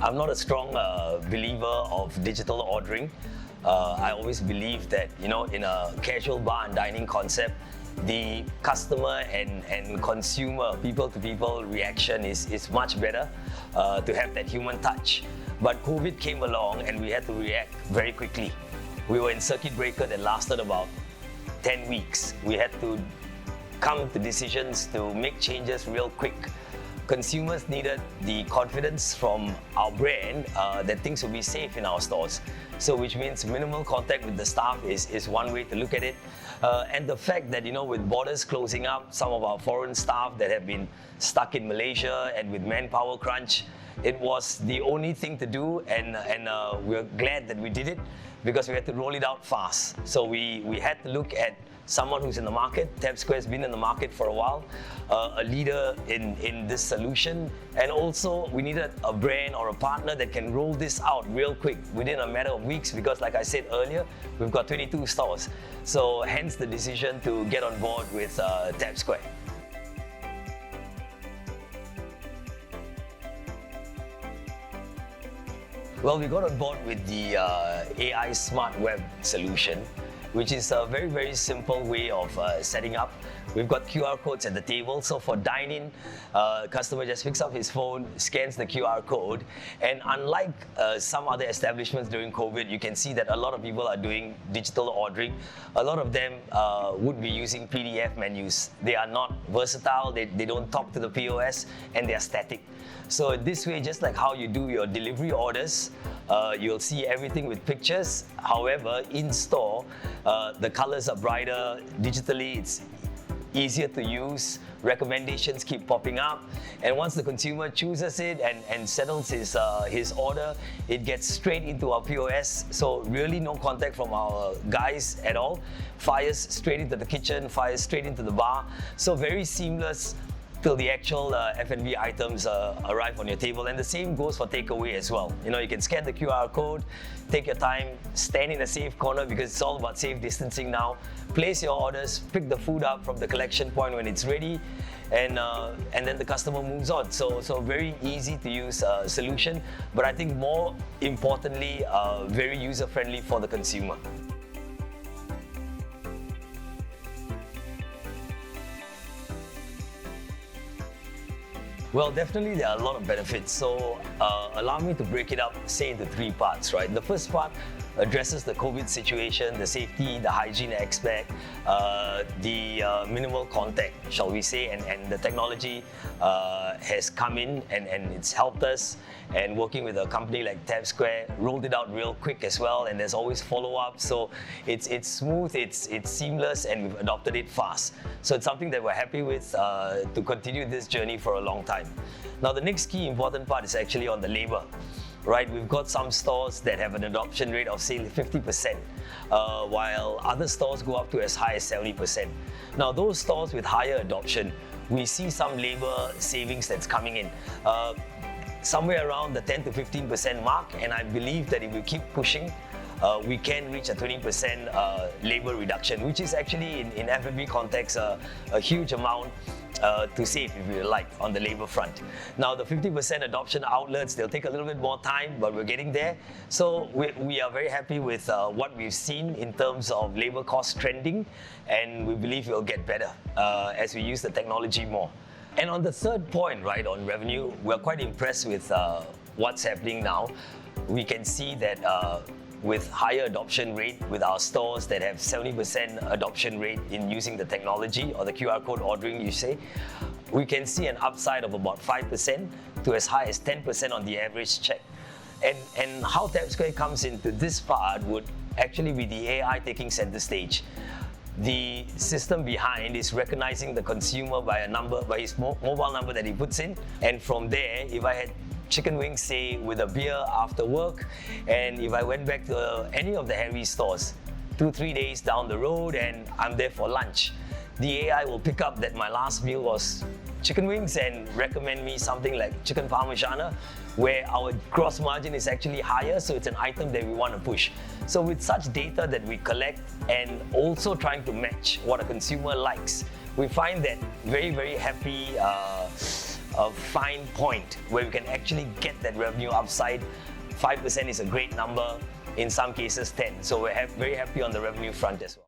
I'm not a strong believer of digital ordering. I always believe that, in a casual bar and dining concept, the customer and consumer, people-to-people reaction is much better to have that human touch. But COVID came along and we had to react very quickly. We were in circuit breaker that lasted about 10 weeks. We had to come to decisions to make changes real quick. Consumers needed the confidence from our brand that things will be safe in our stores. So which means minimal contact with the staff is one way to look at it. And the fact that, with borders closing up, some of our foreign staff that have been stuck in Malaysia and with manpower crunch, it was the only thing to do, and we're glad that we did it because we had to roll it out fast. So we had to look at someone who's in the market. Tabsquare has been in the market for a while, a leader in this solution, and also we needed a brand or a partner that can roll this out real quick within a matter of weeks, because like I said earlier, we've got 22 stores. So hence the decision to get on board with Tabsquare. Well, we got on board with the AI Smart Web solution, which is a very, very simple way of setting up. We've got QR codes at the table. So for dine-in, customer just picks up his phone, scans the QR code. And unlike some other establishments during COVID, you can see that a lot of people are doing digital ordering. A lot of them would be using PDF menus. They are not versatile, they don't talk to the POS, and they are static. So this way, just like how you do your delivery orders, you'll see everything with pictures. However, in store, the colors are brighter. Digitally, it's easier to use. Recommendations keep popping up. And once the consumer chooses it and settles his order, it gets straight into our POS. So really no contact from our guys at all. Fires straight into the kitchen, fires straight into the bar. So very seamless till the actual F&B items arrive on your table. And the same goes for takeaway as well. You can scan the QR code, take your time, stand in a safe corner because it's all about safe distancing now. Place your orders, pick the food up from the collection point when it's ready, and then the customer moves on. So very easy to use solution, but I think more importantly, very user-friendly for the consumer. Well, definitely there are a lot of benefits. So allow me to break it up, say, into three parts, right? The first part addresses the COVID situation, the safety, the hygiene aspect, the minimal contact, shall we say, and the technology has come in and it's helped us. And working with a company like Tabsquare, rolled it out real quick as well, and there's always follow-up. So it's smooth, it's seamless, and we've adopted it fast. So it's something that we're happy with to continue this journey for a long time. Now, the next key important part is actually on the labor. Right, we've got some stores that have an adoption rate of say 50%, while other stores go up to as high as 70%. Now, those stores with higher adoption, we see some labor savings that's coming in, somewhere around the 10 to 15% mark, and I believe that if we keep pushing, we can reach a 20% labor reduction, which is actually in F&B context a huge amount to save, if you like, on the labor front. Now, the 50% adoption outlets, they'll take a little bit more time, but we're getting there. So we are very happy with what we've seen in terms of labor cost trending, and we believe it'll get better as we use the technology more. And on the third point, right, on revenue, we're quite impressed with what's happening now. We can see that with higher adoption rate with our stores that have 70% adoption rate in using the technology or the QR code ordering, you say, we can see an upside of about 5% to as high as 10% on the average check. And how Tabsquare comes into this part would actually be the AI taking center stage. The system behind is recognizing the consumer by a number, by his mobile number that he puts in, and from there, if I had chicken wings, say, with a beer after work, and if I went back to any of the Harry stores 2-3 days down the road and I'm there for lunch, the AI will pick up that my last meal was chicken wings and recommend me something like chicken parmigiana, where our gross margin is actually higher, so it's an item that we want to push. So with such data that we collect and also trying to match what a consumer likes, we find that very, very happy a fine point where we can actually get that revenue upside. 5% is a great number, in some cases 10. So we're very happy on the revenue front as well.